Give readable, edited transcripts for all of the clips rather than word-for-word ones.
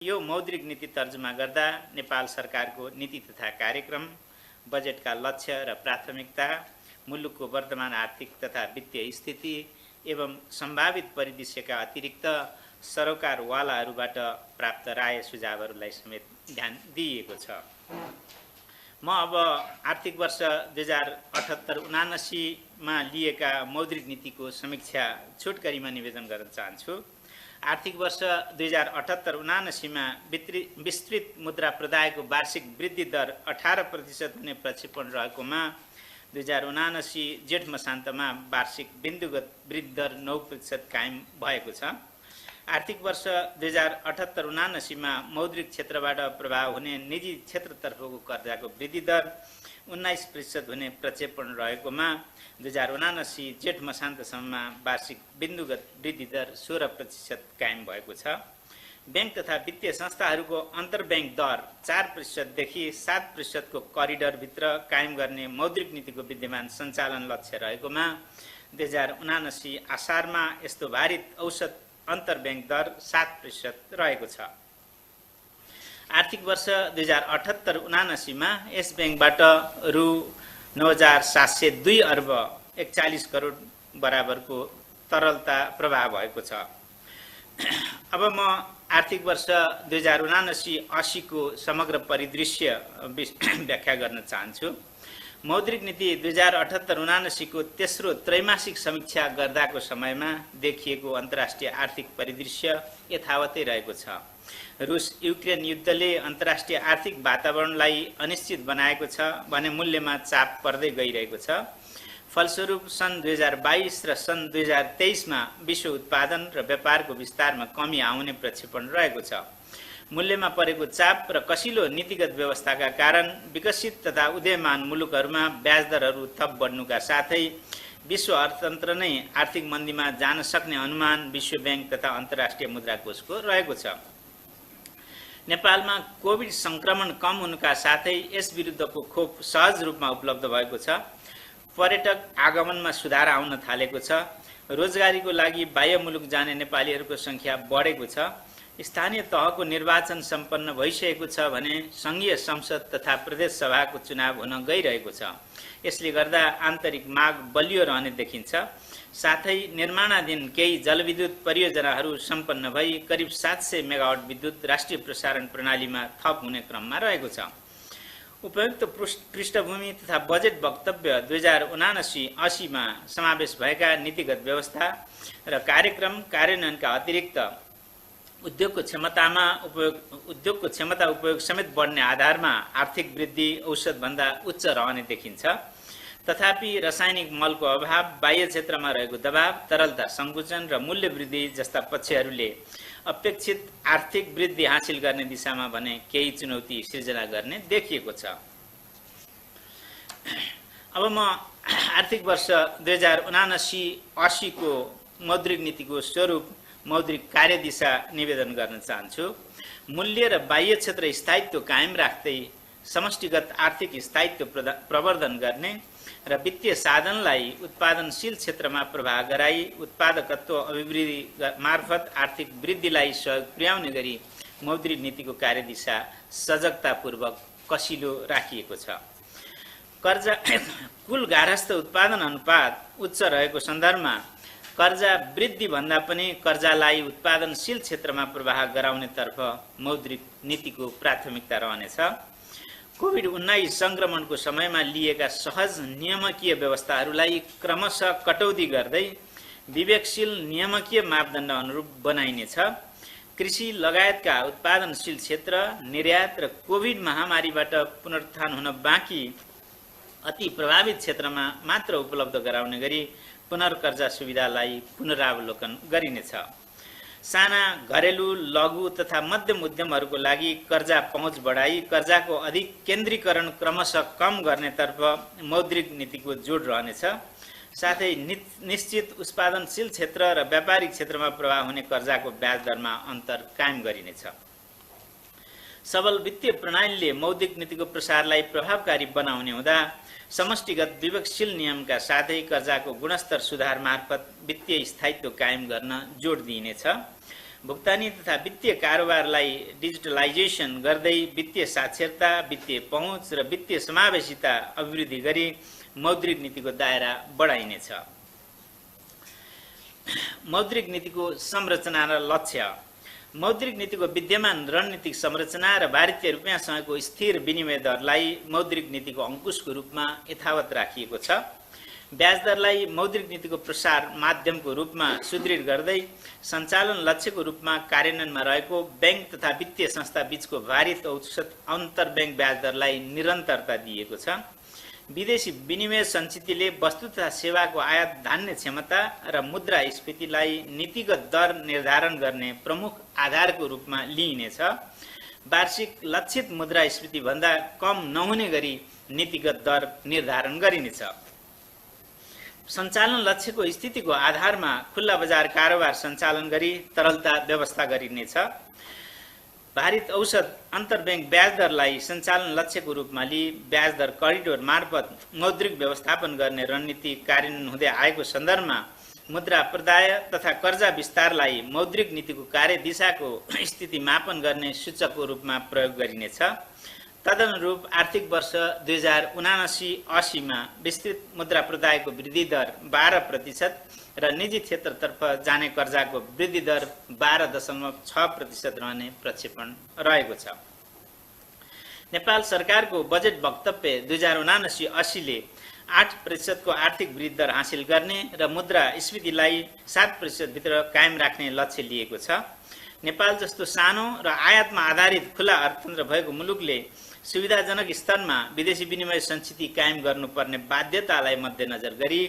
यो मौद्रिक नीति तर्जुमा गर्दा नेपाल सरकारको नीति तथा कार्यक्रम, बजेटका लक्ष्य र प्राथमिकता, मुलुकको वर्तमान आर्थिक तथा वित्तीय स्थिति एवं सम्भावित परिदृश्यका अतिरिक्त सरोकारवालाहरूबाट प्राप्त राय सुझावहरूलाई समेत ध्यान दिइएको छ। म अब आर्थिक वर्ष 2078-79 मा लिएका मौद्रिक नीतिको समीक्षा छोटकरीमा निवेदन गर्न चाहन्छु। आर्थिक वर्ष 2078-79 मा विस्तृत मुद्रा प्रदायको वार्षिक वृद्धि दर 18% हुने प्रक्षेपण रहेकोमा 2079 जेठ मसान्तमा वार्षिक बिन्दुगत वृद्धि दर 9% कायम भएको छ। आर्थिक वर्ष 2078-79 मा मौद्रिक क्षेत्रबाट प्रभाव हुने निजी क्षेत्रतर्फको कर्जाको वृद्धि दर 19% हुने प्रक्षेपण रहेकोमा 2079 जेठ मसान्तसम्ममा वार्षिक बिन्दुगत वृद्धि दर 16% कायम भएको छ। बैंक तथा वित्तीय संस्थाहरूको अन्तर्ब्याङ्क दर 4% देखि 7% को करिडरभित्र कायम गर्ने मौद्रिक नीतिको विद्यमान सञ्चालन लक्ष्य रहेकोमा 2079 आसारमा यस्तो भारित औसत अन्तर्ब्याङ्क दर 7% रहेको छ। आर्थिक वर्ष 2078-79 मा यस ब्याङ्कबाट रु 9,702 अर्ब 41 करोड बराबरको तरलता प्रवाह भएको छ। अब म आर्थिक वर्ष 2079-80 को समग्र परिदृश्य व्याख्या गर्न चाहन्छु। मौद्रिक नीति 2078-79 को तेस्रो त्रैमासिक समीक्षा गर्दाको समयमा देखिएको अन्तर्राष्ट्रिय आर्थिक परिदृश्य यथावतै रहेको छ। रुस युक्रेन युद्धले अन्तर्राष्ट्रिय आर्थिक वातावरणलाई अनिश्चित बनाएको छ भने मूल्यमा चाप पर्दै गइरहेको छ। फलस्वरूप सन् 2022 र सन् 2023 मा विश्व उत्पादन र व्यापारको विस्तारमा कमी आउने प्रक्षेपण रहेको छ। मूल्यमा परेको चाप र कसिलो नीतिगत व्यवस्थाका कारण विकसित तथा उदयमान मुलुकहरूमा ब्याज दरहरू थप बढ्नुका साथै विश्व अर्थतन्त्र नै आर्थिक मन्दीमा जान सक्ने अनुमान विश्व ब्याङ्क तथा अन्तर्राष्ट्रिय मुद्रा कोषको रहेको छ। नेपालमा कोभिड संक्रमण कम हुनुका साथै यस विरुद्धको खोप सहज रूपमा उपलब्ध भएको छ। पर्यटक आगमनमा सुधार आउन थालेको छ। रोजगारीको लागि बाह्य मुलुक जाने नेपालीहरूको संख्या बढेको छ। स्थानीय तहको निर्वाचन सम्पन्न भइसकेको छ भने संघीय संसद तथा प्रदेश सभाको चुनाव हुन गइरहेको छ। यसले गर्दा आन्तरिक माग बलियो रहने देखिन्छ। साथै निर्माणाधीन केही जलविद्युत परियोजनाहरू सम्पन्न भई करिब 700 मेगावाट विद्युत राष्ट्रिय प्रसारण प्रणालीमा थप हुने क्रममा रहेको छ। उपयुक्त पृष्ठभूमि तथा बजेट वक्तव्य 2079-80 मा समावेश भएका नीतिगत व्यवस्था र कार्यक्रम कार्यान्वयनका अतिरिक्त उद्योगको क्षमता उपयोग समेत बढ्ने आधारमा आर्थिक वृद्धि औसतभन्दा उच्च रहने देखिन्छ। तथापि रासायनिक मलको अभाव, बाह्य क्षेत्रमा रहेको दबाव, तरलता सङ्कुचन र मूल्य वृद्धि जस्ता पक्षहरूले अपेक्षित आर्थिक वृद्धि हासिल गर्ने दिशामा भने केही चुनौती सिर्जना गर्ने देखिएको छ। अब म आर्थिक वर्ष 2079-80 को मौद्रिक नीतिको स्वरूप, मौद्रिक कार्यदिशा निवेदन गर्न चाहन्छु। मूल्य र बाह्य क्षेत्र स्थायित्व कायम राख्दै समष्टिगत आर्थिक स्थायित्व प्रवर्धन गर्ने र वित्तीय साधनलाई उत्पादनशील क्षेत्रमा प्रवाह गराई उत्पादकत्व अभिवृद्धि मार्फत आर्थिक वृद्धिलाई सहयोग पुर्याउने गरी मौद्रिक नीतिको कार्यदिशा सजगतापूर्वक कसिलो राखिएको छ। कर्जा कुल गार्हस्थ उत्पादन अनुपात उच्च रहेको सन्दर्भमा कर्जा वृद्धि भन्दा पनि कर्जालाई उत्पादनशील क्षेत्रमा प्रवाह गराउनेतर्फ मौद्रिक नीतिको प्राथमिकता रहनेछ। कोभिड-19 संक्रमणको समयमा लिएका सहज नियामकीय व्यवस्थाहरूलाई क्रमशः कटौती गर्दै विवेकशील नियामकीय मापदण्ड अनुरूप बनाइनेछ। कृषि लगायतका उत्पादनशील क्षेत्र, निर्यात र कोभिड महामारीबाट पुनरुत्थान हुन बाँकी अति प्रभावित क्षेत्रमा मात्र उपलब्ध गराउने गरी पुनर्कर्जा सुविधालाई पुनरावलोकन गरिनेछ। साना घरेलु, लघु तथा मध्यम उद्यमहरूको लागि कर्जा पहुँच बढाई कर्जाको अधिक केन्द्रीकरण क्रमशः कम गर्नेतर्फ मौद्रिक नीतिको जोड रहनेछ। साथै निश्चित उत्पादनशील क्षेत्र र व्यापारिक क्षेत्रमा प्रवाह हुने कर्जाको ब्याज दरमा अन्तर कायम गरिनेछ। सबल वित्तीय प्रणालीले मौद्रिक नीतिको प्रसारलाई प्रभावकारी बनाउने हुँदा समष्टिगत विवेकशील नियमका साथै कर्जाको गुणस्तर सुधार मार्फत वित्तीय स्थायित्व कायम गर्न जोड दिइनेछ। भुक्तानी तथा वित्तीय कारोबारलाई डिजिटलाइजेसन गर्दै वित्तीय साक्षरता, वित्तीय पहुँच र वित्तीय समावेशिता अभिवृद्धि गरी मौद्रिक नीतिको दायरा बढाइनेछ। मौद्रिक नीतिको संरचना र लक्ष्य। मौद्रिक नीतिको विद्यमान रणनीतिक संरचना र भारतीय रुपियाँसँगको स्थिर विनिमय दरलाई मौद्रिक नीतिको अंकुशको रूपमा यथावत राखिएको छ। ब्याज दरलाई मौद्रिक नीतिको प्रसार माध्यमको रूपमा सुदृढ गर्दै सञ्चालन लक्ष्यको रूपमा कार्यान्वयनमा रहेको बैंक तथा वित्तीय संस्था बीचको भारित औसत अन्तर्ब्याङ्क ब्याज दरलाई निरन्तरता दिएको छ। विदेशी विनिमय सञ्चितले वस्तु तथा सेवाको आयात धान्ने क्षमता र मुद्रास्फीतिलाई नीतिगत दर निर्धारण गर्ने प्रमुख आधारको रूपमा लिइनेछ। वार्षिक लक्षित मुद्रास्फीति भन्दा कम नहुने गरी नीतिगत दर निर्धारण गरिनेछ। सञ्चालन लक्ष्यको स्थितिको आधारमा खुल्ला बजार कारोबार सञ्चालन गरी तरलता व्यवस्था गरिनेछ। भारित औसत अन्तर्ब्याङ्क ब्याज दरलाई सञ्चालन लक्ष्यको रूपमा लिई ब्याज दर करिडोर मार्फत मौद्रिक व्यवस्थापन गर्ने रणनीति कार्यान्वयन हुँदै आएको सन्दर्भमा मुद्रा प्रदाय तथा कर्जा विस्तारलाई मौद्रिक नीतिको कार्यदिशाको स्थिति मापन गर्ने सूचकको रूपमा प्रयोग गरिनेछ। तदनुरूप आर्थिक वर्ष 2079-80 मा विस्तृत मुद्रा प्रदायको वृद्धि दर 12% र निजी क्षेत्रतर्फ जाने कर्जाको वृद्धि दर 12.6% रहने प्रक्षेपण रहेको छ। नेपाल सरकारको बजेट वक्तव्य 2079-80 ले 8% को आर्थिक वृद्धि दर हासिल गर्ने र मुद्रास्फीतिलाई 7% भित्र कायम राख्ने लक्ष्य लिएको छ। नेपाल जस्तो सानो र आयातमा आधारित खुला अर्थतन्त्र भएको मुलुकले सुविधाजनक स्तरमा विदेशी विनिमय सञ्चिति कायम गर्नुपर्ने बाध्यतालाई मध्यनजर गरी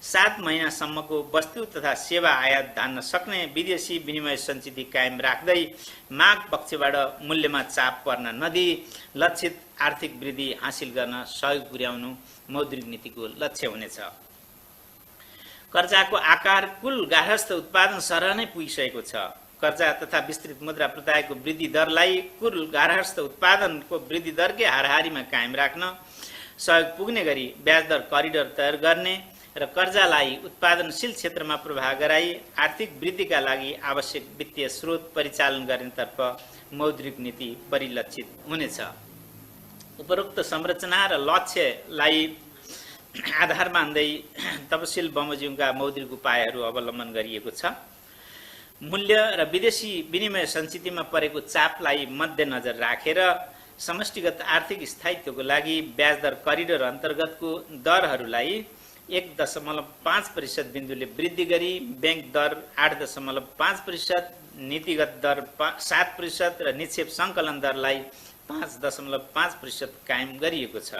7 महिनासम्मको वस्तु तथा सेवा आयात धान्न सक्ने विदेशी विनिमय सञ्चिति कायम राख्दै माग पक्षबाट मूल्यमा चाप पर्न नदिई लक्षित आर्थिक वृद्धि हासिल गर्न सहयोग पुर्याउनु मौद्रिक नीतिको लक्ष्य हुनेछ। कर्जाको आकार कुल गार्हस्थ उत्पादन सरह नै पुगिसकेको छ। कर्जा तथा विस्तृत मुद्रा प्रदायको वृद्धि दरलाई कुल गार्हस्थ उत्पादनको वृद्धि दरकै हाराहारीमा कायम राख्न सहयोग पुग्ने गरी ब्याज दर करिडोर तयार गर्ने र कर्जालाई उत्पादनशील क्षेत्रमा प्रवाह गराई आर्थिक वृद्धिका लागि आवश्यक वित्तीय स्रोत परिचालन गर्नेतर्फ मौद्रिक नीति परिलक्षित हुनेछ। उपरोक्त संरचना र लक्ष्यलाई आधार मान्दै तपसिल बमोजिमका मौद्रिक उपायहरू अवलम्बन गरिएको छ। मूल्य र विदेशी विनिमय सञ्चितिमा परेको चापलाई मध्यनजर राखेर समष्टिगत आर्थिक स्थायित्वको लागि ब्याज दर करिडोर अन्तर्गतको दरहरूलाई 1.5% बिन्दुले वृद्धि गरी बैंक दर 8.5%, नीतिगत दर 7% र निक्षेप सङ्कलन दरलाई 5.5% कायम गरिएको छ।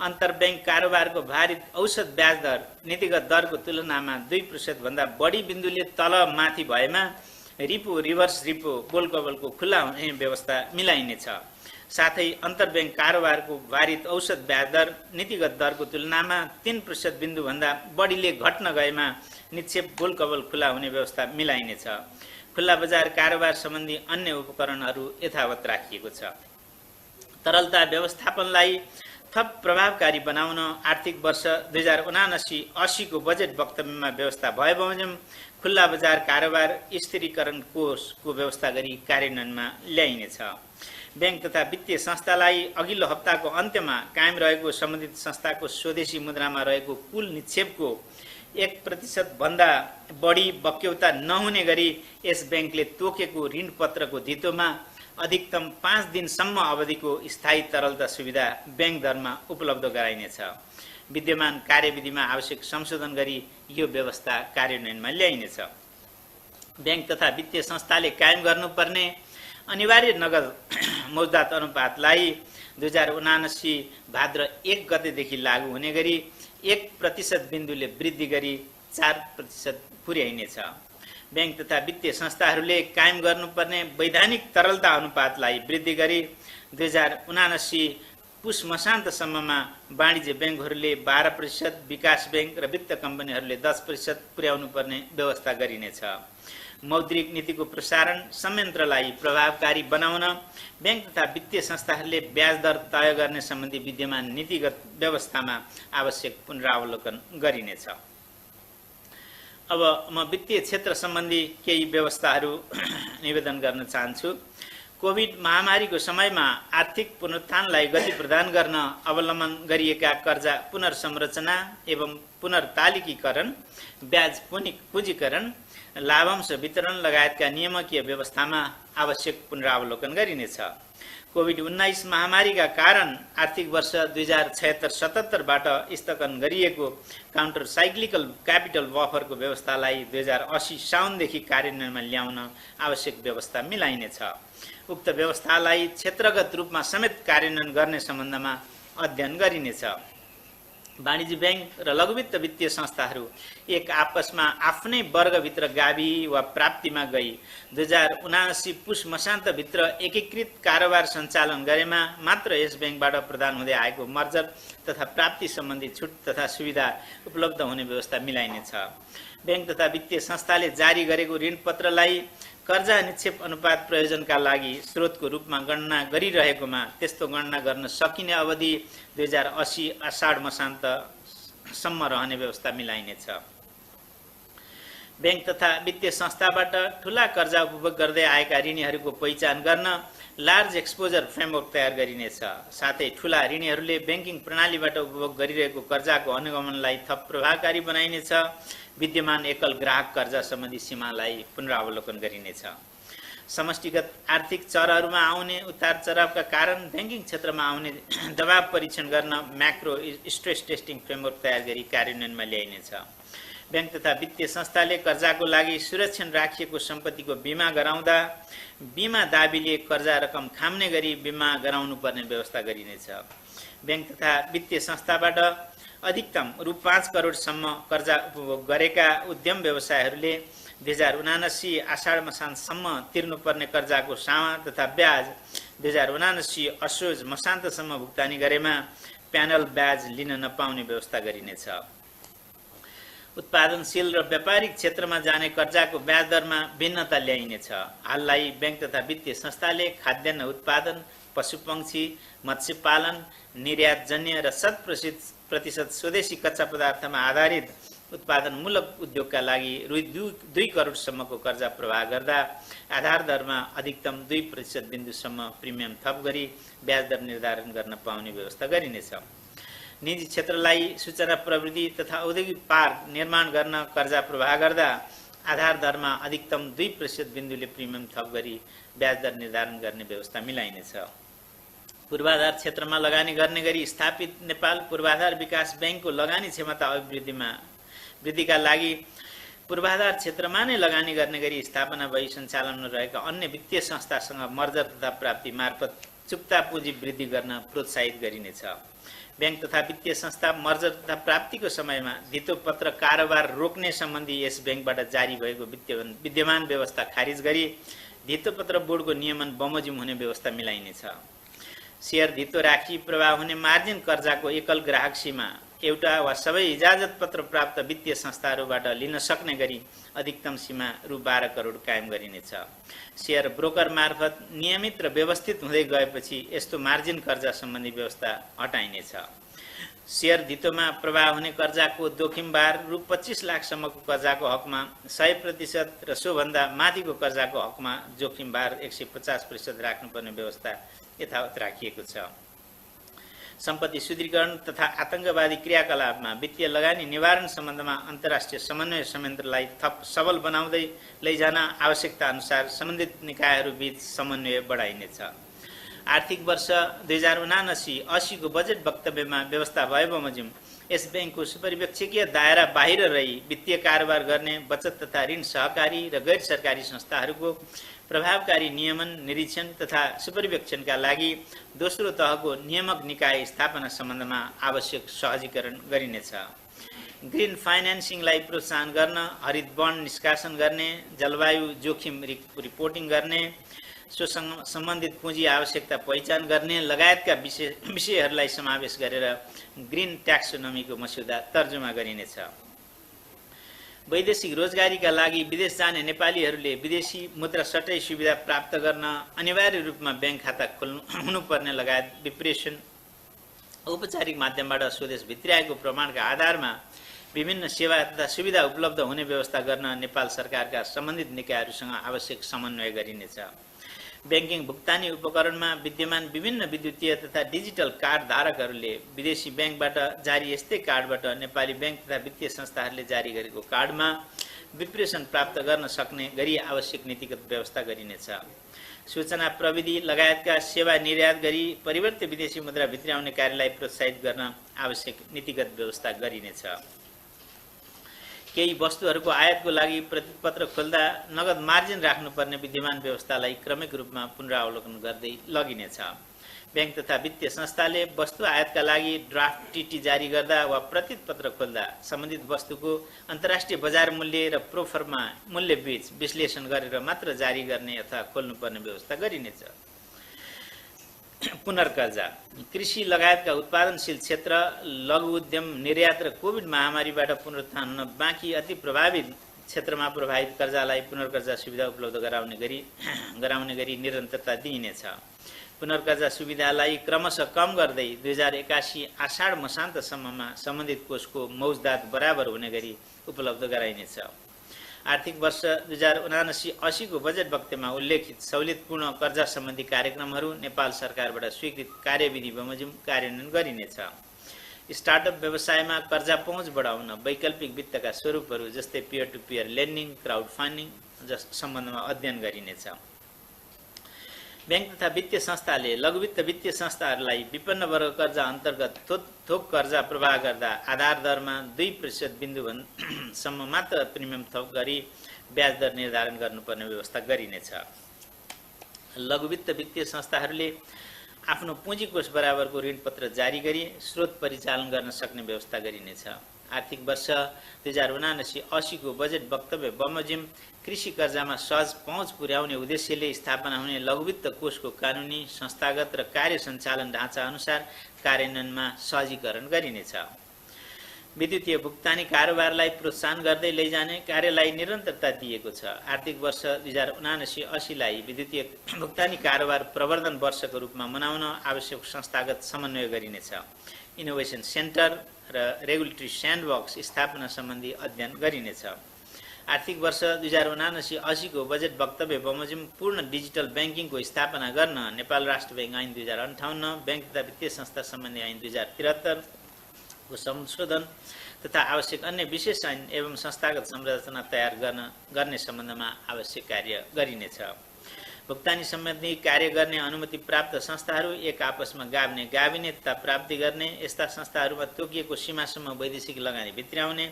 अन्तर्ब्याङ्क कारोबारको भारित औसत ब्याज दर नीतिगत दरको तुलनामा 2% भन्दा बढी बिन्दुले तल माथि भएमा रिपो, रिभर्स रिपो, गोलकबलको खुल्ला हुने व्यवस्था मिलाइनेछ। साथै अन्तर्ब्याङ्क कारोबारको भारित औसत ब्याज दर नीतिगत दरको तुलनामा 3% बिन्दु भन्दा बढीले घट्न गएमा निक्षेप गोलकबल खुल्ला हुने व्यवस्था मिलाइनेछ। खुल्ला बजार कारोबार सम्बन्धी अन्य उपकरणहरू यथावत राखिएको छ। तरलता व्यवस्थापनलाई थप प्रभावकारी बनाउन आर्थिक वर्ष 2079-80 को बजेट वक्तव्यमा व्यवस्था भए बमोजिम खुल्ला बजार कारोबार स्थिरीकरण कोषको व्यवस्था गरी कार्यान्वयनमा ल्याइनेछ। बैंक तथा वित्तीय संस्थालाई अघिल्लो हप्ताको अन्त्यमा कायम रहेको सम्बन्धित संस्थाको स्वदेशी मुद्रामा रहेको कुल निक्षेपको 1% भन्दा बढी बक्यौता नहुने गरी यस बैंकले तोकेको ऋणपत्रको धितोमा अधिकतम 5 दिनसम्म अवधिको स्थायी तरलता सुविधा बैंक दरमा उपलब्ध गराइनेछ। विद्यमान कार्यविधिमा आवश्यक संशोधन गरी यो व्यवस्था कार्यान्वयनमा ल्याइनेछ। बैंक तथा वित्तीय संस्थाले कायम गर्नुपर्ने अनिवार्य नगद मौजदात अनुपातलाई 2079 भाद्र 1 गतेदेखि लागू हुने गरी 1% बिन्दुले वृद्धि गरी 4% पुर्याइनेछ। बैंक तथा वित्तीय संस्थाहरूले कायम गर्नुपर्ने वैधानिक तरलता अनुपातलाई वृद्धि गरी 2079 पुस मसान्तसम्ममा वाणिज्य बैंकहरूले 12%, विकास बैंक र वित्त कम्पनीहरूले 10% पुर्याउनु पर्ने व्यवस्था गरिनेछ। मौद्रिक नीतिको प्रसारण संयन्त्रलाई प्रभावकारी बनाउन बैंक तथा वित्तीय संस्थाहरूले ब्याज दर तय गर्ने सम्बन्धी विद्यमान नीतिगत व्यवस्थामा आवश्यक पुनरावलोकन गरिनेछ। अब म वित्तीय क्षेत्र सम्बन्धी केही व्यवस्थाहरू निवेदन गर्न चाहन्छु। कोभिड महामारीको समयमा आर्थिक पुनरुत्थानलाई गति प्रदान गर्न अवलम्बन गरिएका कर्जा पुनर्संरचना एवं पुनर्तालिकीकरण, ब्याज पुँजीकरण, लाभांश वितरण लगायतका नियामकीय व्यवस्थामा आवश्यक पुनरावलोकन गरिनेछ। कोभिड-19 महामारीका कारण आर्थिक वर्ष 2076-77बाट स्थगन गरिएको काउन्टर साइक्लिकल क्यापिटल बफरको व्यवस्थालाई 2080 साउनदेखि कार्यान्वयनमा ल्याउन आवश्यक व्यवस्था मिलाइनेछ। उक्त व्यवस्थालाई क्षेत्रगत रूपमा समेत कार्यान्वयन गर्ने सम्बन्धमा अध्ययन गरिनेछ। वाणिज्य ब्याङ्क र लघुवित्त वित्तीय संस्थाहरू एक आपसमा आफ्नै वर्गभित्र गाभी वा प्राप्तिमा गई 2079 पुस मसान्तभित्र एकीकृत कारोबार सञ्चालन गरेमा मात्र यस ब्याङ्कबाट प्रदान हुँदै आएको मर्जर तथा प्राप्ति सम्बन्धी छुट तथा सुविधा उपलब्ध हुने व्यवस्था मिलाइनेछ। ब्याङ्क तथा वित्तीय संस्थाले जारी गरेको ऋणपत्रलाई कर्जा निक्षेप अनुपात प्रयोजनका लागि स्रोतको रूपमा गणना गरिरहेकोमा त्यस्तो गणना गर्न सकिने अवधि 2080 आषाढ मसान्तसम्म रहने व्यवस्था मिलाइनेछ। ब्याङ्क तथा वित्तीय संस्थाबाट ठूला कर्जा उपभोग गर्दै आएका ऋणीहरूको पहिचान गर्न लार्ज एक्सपोजर फ्रेमवर्क तयार गरिनेछ। साथै ठूला ऋणीहरूले ब्याङ्किङ प्रणालीबाट उपभोग गरिरहेको कर्जाको अनुगमनलाई थप प्रभावकारी बनाइनेछ। विद्यमान एकल ग्राहक कर्जा सम्बन्धी सीमालाई पुनरावलोकन गरिनेछ। समष्टिगत आर्थिक चरहरूमा आउने उतार चढावका कारण ब्याङ्किङ क्षेत्रमा आउने दबाव परीक्षण गर्न म्याक्रो स्ट्रेस टेस्टिङ फ्रेमवर्क तयार गरी कार्यान्वयनमा ल्याइनेछ। ब्याङ्क तथा वित्तीय संस्थाले कर्जाको लागि सुरक्षण राखिएको सम्पत्तिको बिमा गराउँदा बिमा दाबीले कर्जा रकम खाम्ने गरी बिमा गराउनु पर्ने व्यवस्था गरिनेछ। ब्याङ्क तथा वित्तीय संस्थाबाट अधिकतम रु 5 करोडसम्म कर्जा उपभोग गरेका उद्यम व्यवसायहरूले 2079 आषाढ मसान्तसम्म तिर्नुपर्ने कर्जाको सामा तथा ब्याज 2079 असोज मसान्तसम्म भुक्तानी गरेमा प्यानल ब्याज लिन नपाउने व्यवस्था गरिनेछ। उत्पादनशील र व्यापारिक क्षेत्रमा जाने कर्जाको ब्याज दरमा भिन्नता ल्याइनेछ। हाललाई ब्याङ्क तथा वित्तीय संस्थाले खाद्यान्न उत्पादन, पशुपक्षी, मत्स्य पालन, निर्यातजन्य र 100% स्वदेशी कच्चा पदार्थमा आधारित उत्पादनमूलक उद्योगका लागि रु 2 करोडसम्मको कर्जा प्रवाह गर्दा आधार दरमा अधिकतम 2% बिन्दुसम्म प्रिमियम थप गरी ब्याज दर निर्धारण गर्न पाउने व्यवस्था गरिनेछ। निजी क्षेत्रलाई सूचना प्रविधि तथा औद्योगिक पार्क निर्माण गर्न कर्जा प्रवाह गर्दा आधार दरमा अधिकतम 2% बिन्दुले प्रिमियम थप गरी ब्याज दर निर्धारण गर्ने व्यवस्था मिलाइनेछ। पूर्वाधार क्षेत्रमा लगानी गर्ने गरी स्थापित नेपाल पूर्वाधार विकास ब्याङ्कको लगानी क्षमता वृद्धिका लागि पूर्वाधार क्षेत्रमा नै लगानी गर्ने गरी स्थापना भई सञ्चालनमा रहेका अन्य वित्तीय संस्थासँग मर्जर तथा प्राप्ति मार्फत चुक्ता पुँजी वृद्धि गर्न प्रोत्साहित गरिनेछ। ब्याङ्क तथा वित्तीय संस्था मर्जर तथा प्राप्तिको समयमा धितोपत्र कारोबार रोक्ने सम्बन्धी यस ब्याङ्कबाट जारी भएको विद्यमान व्यवस्था खारिज गरी धितोपत्र बोर्डको नियमन बमोजिम हुने व्यवस्था मिलाइनेछ। सेयर धितो राखी प्रवाह हुने मार्जिन कर्जाको एकल ग्राहक सीमा एउटा वा सबै इजाजत पत्र प्राप्त वित्तीय संस्थाहरूबाट लिन सक्ने गरी अधिकतम सीमा रु 12 करोड कायम गरिनेछ। सेयर ब्रोकर मार्फत नियमित र व्यवस्थित हुँदै गएपछि यस्तो मार्जिन कर्जा सम्बन्धी व्यवस्था हटाइनेछ। सेयर धितोमा प्रवाह हुने कर्जाको जोखिमभार रु 25 लाखसम्मको कर्जाको हकमा 100% र सोभन्दा माथिको कर्जाको हकमा जोखिमभार 150% राख्नुपर्ने व्यवस्था यथावत राखिएको छ। सम्पत्ति शुद्धिकरण तथा आतंकवादी क्रियाकलापमा वित्तीय लगानी निवारण सम्बन्धमा अन्तर्राष्ट्रिय समन्वय संयन्त्रलाई थप सबल बनाउँदै लैजान आवश्यकता अनुसार सम्बन्धित निकायहरूबीच समन्वय बढाइनेछ। आर्थिक वर्ष 2079-80 को बजेट वक्तव्यमा व्यवस्था भए बमोजिम यस ब्याङ्कको सुपरिवेक्षकीय दायरा बाहिर रही वित्तीय कारोबार गर्ने बचत तथा ऋण सहकारी र गैर सरकारी संस्थाहरूको प्रभावकारी नियमन, निरीक्षण तथा सुपरिवेक्षणका लागि दोस्रो तहको नियामक निकाय स्थापना सम्बन्धमा आवश्यक सहजीकरण गरिनेछ। ग्रीन फाइनेन्सिङलाई प्रोत्साहन गर्न, हरित बन्ड निष्कासन गर्ने, जलवायु जोखिम रिपोर्टिङ गर्ने, सोसँग सम्बन्धित पुँजी आवश्यकता पहिचान गर्ने लगायतका विषयहरूलाई समावेश गरेर ग्रीन ट्याक्सोनोमीको मस्यौदा तर्जुमा गरिनेछ। वैदेशिक रोजगारीका लागि विदेश जाने नेपालीहरूले विदेशी मुद्रा सट्टै सुविधा प्राप्त गर्न अनिवार्य रूपमा ब्याङ्क खाता हुनुपर्ने लगायत विप्रेषण औपचारिक माध्यमबाट स्वदेश भित्र्याएको प्रमाणका आधारमा विभिन्न सेवा तथा सुविधा उपलब्ध हुने व्यवस्था गर्न नेपाल सरकारका सम्बन्धित निकायहरूसँग आवश्यक समन्वय गरिनेछ। ब्याङ्किङ भुक्तानी उपकरणमा विद्यमान विभिन्न विद्युतीय तथा डिजिटल कार्ड धारकहरूले विदेशी ब्याङ्कबाट जारी यस्तै कार्डबाट नेपाली ब्याङ्क तथा वित्तीय संस्थाहरूले जारी गरेको कार्डमा विप्रेषण प्राप्त गर्न सक्ने गरी आवश्यक नीतिगत व्यवस्था गरिनेछ। सूचना प्रविधि लगायतका सेवा निर्यात गरी परिवर्तित विदेशी मुद्रा भित्राउने कार्यलाई प्रोत्साहित गर्न आवश्यक नीतिगत व्यवस्था गरिनेछ। केही वस्तुहरूको आयातको लागि प्रतिपत्र खोल्दा नगद मार्जिन राख्नुपर्ने विद्यमान व्यवस्थालाई क्रमिक रूपमा पुनरावलोकन गर्दै लगिनेछ। ब्याङ्क तथा वित्तीय संस्थाले वस्तु आयातका लागि ड्राफ्ट टिटी जारी गर्दा वा प्रतिपत्र खोल्दा सम्बन्धित वस्तुको अन्तर्राष्ट्रिय बजार मूल्य र प्रोफर्मा मूल्य बीच विश्लेषण गरेर मात्र जारी गर्ने अथवा खोल्नुपर्ने व्यवस्था गरिनेछ। पुनर्कर्जा कृषि लगायतका उत्पादनशील क्षेत्र, लघु उद्यम, निर्यात र कोभिड महामारीबाट पुनरुत्थान हुन बाँकी अति प्रभावित क्षेत्रमा प्रभावित कर्जालाई पुनर्कर्जा सुविधा उपलब्ध गराउने गरी निरन्तरता दिइनेछ। पुनर्कर्जा सुविधालाई क्रमशः कम गर्दै 2081 आषाढ मसान्तसम्ममा सम्बन्धित कोषको मौजदात बराबर हुने गरी उपलब्ध गराइनेछ। आर्थिक वर्ष 2079-80 को बजेट वक्तव्यमा उल्लेखित सहुलियतपूर्ण कर्जा सम्बन्धी कार्यक्रमहरू नेपाल सरकारबाट स्वीकृत कार्यविधि बमोजिम कार्यान्वयन गरिनेछ। स्टार्टअप व्यवसायमा कर्जा पहुँच बढाउन वैकल्पिक वित्तका स्वरूपहरू जस्तै peer to peer lending, crowd funding जस सम्बन्धमा अध्ययन गरिनेछ। ब्याङ्क तथा वित्तीय संस्थाले लघुवित्त वित्तीय संस्थाहरूलाई विपन्न वर्ग कर्जा अन्तर्गत थोक कर्जा प्रवाह गर्दा आधार दरमा 2% बिन्दुसम्म मात्र प्रिमियम थोक गरी ब्याज दर निर्धारण गर्नुपर्ने व्यवस्था गरिनेछ। लघुवित्त वित्तीय संस्थाहरूले आफ्नो पुँजीकोष बराबरको ऋणपत्र जारी गरी स्रोत परिचालन गर्न सक्ने व्यवस्था गरिनेछ। आर्थिक वर्ष 2079-80 को बजेट वक्तव्य बमोजिम कृषि कर्जामा सहज पहुँच पुर्याउने उद्देश्यले स्थापना हुने लघुवित्त कोषको कानुनी, संस्थागत र कार्य सञ्चालन ढाँचा अनुसार कार्यान्वयनमा सहजीकरण गरिनेछ। विद्युतीय भुक्तानी कारोबारलाई प्रोत्साहन गर्दै लैजाने कार्यलाई निरन्तरता दिएको छ। आर्थिक वर्ष 2079-80 लाई विद्युतीय भुक्तानी कारोबार प्रवर्धन वर्षको रूपमा मनाउन आवश्यक संस्थागत समन्वय गरिनेछ। इनोभेसन सेन्टर र रेगुलेटरी स्यान्डबक्स स्थापना सम्बन्धी अध्ययन गरिनेछ। आर्थिक वर्ष 2079-80 को बजेट वक्तव्य बमोजिम पूर्ण डिजिटल ब्याङ्किङको स्थापना गर्न नेपाल राष्ट्र ब्याङ्क ऐन 2058, ब्याङ्क तथा वित्तीय संस्था सम्बन्धी ऐन 2073 को संशोधन तथा आवश्यक अन्य विशेष ऐन एवं संस्थागत संरचना तयार गर्ने सम्बन्धमा आवश्यक कार्य गरिनेछ। भुक्तानी सम्बन्धी कार्य गर्ने अनुमति प्राप्त संस्थाहरू एक आपसमा गाभिने तथा प्राप्ति गर्ने, यस्ता संस्थाहरूमा तोकिएको सीमासम्म वैदेशिक लगानी भित्र्याउने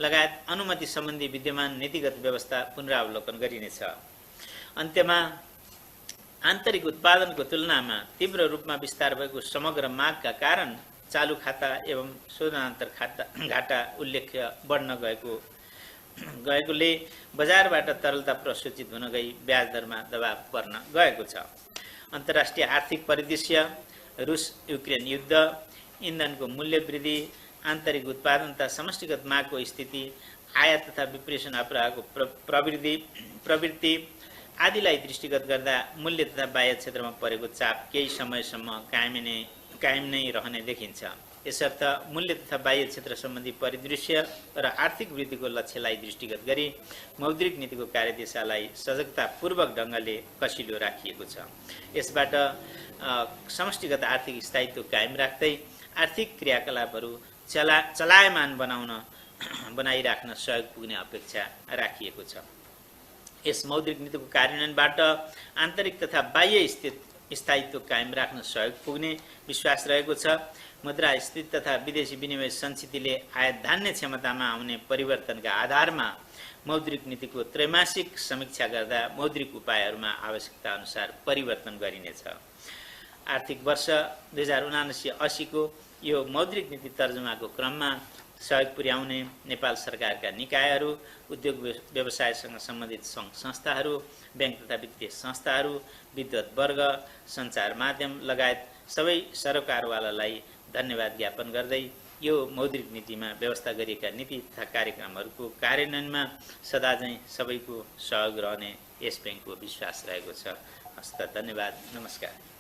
लगायत अनुमति सम्बन्धी विद्यमान नीतिगत व्यवस्था पुनरावलोकन गरिनेछ। अन्त्यमा आन्तरिक उत्पादनको तुलनामा तीव्र रूपमा विस्तार भएको समग्र मागका कारण चालू खाता एवं शोधनान्तर घाटा उल्लेख्य बढ्न गएकोले बजारबाट तरलता प्रसूचित हुन गई ब्याज दरमा दबाव पर्न गएको छ। अन्तर्राष्ट्रिय आर्थिक परिदृश्य, रुस युक्रेन युद्ध, इन्धनको मूल्य वृद्धि, आन्तरिक उत्पादन तथा समष्टिगत मागको स्थिति, आयात तथा विप्रेषण अपराहको प्रवृत्ति आदिलाई दृष्टिगत गर्दा मूल्य तथा बाह्य क्षेत्रमा परेको चाप केही समयसम्म कायम नै रहने देखिन्छ। यसर्थ मूल्य तथा बाह्य क्षेत्र सम्बन्धी परिदृश्य र आर्थिक वृद्धिको लक्ष्यलाई दृष्टिगत गरी मौद्रिक नीतिको कार्यदिशालाई सजगतापूर्वक ढङ्गले कसिलो राखिएको छ। यसबाट समष्टिगत आर्थिक स्थायित्व कायम राख्दै आर्थिक क्रियाकलापहरू चलायमान बनाइराख्न सहयोग पुग्ने अपेक्षा राखिएको छ। यस मौद्रिक नीतिको कार्यान्वयनबाट आन्तरिक तथा बाह्य स्थायित्व कायम राख्न सहयोग पुग्ने विश्वास रहेको छ। मुद्रास्फीति तथा विदेशी विनिमय संचितिले आयात धान्ने क्षमतामा आउने परिवर्तनका आधारमा मौद्रिक नीतिको त्रैमासिक समीक्षा गर्दा मौद्रिक उपायहरूमा आवश्यकता अनुसार परिवर्तन गरिनेछ। आर्थिक वर्ष 2079-80 को यो मौद्रिक नीति तर्जुमाको क्रममा सहयोग पुर्याउने नेपाल सरकारका निकायहरू, उद्योग व्यवसायसँग सम्बन्धित सङ्घ संस्थाहरू, ब्याङ्क तथा वित्तीय संस्थाहरू, विद्वत वर्ग, सञ्चार माध्यम लगायत सबै सरोकारवालालाई धन्यवाद ज्ञापन गर्दै यो मौद्रिक नीतिमा व्यवस्था गरिएका नीति तथा कार्यक्रमहरूको कार्यान्वयनमा सदाझैँ सबैको सहयोग रहने यस ब्याङ्कको विश्वास रहेको छ। हस्त धन्यवाद, नमस्कार।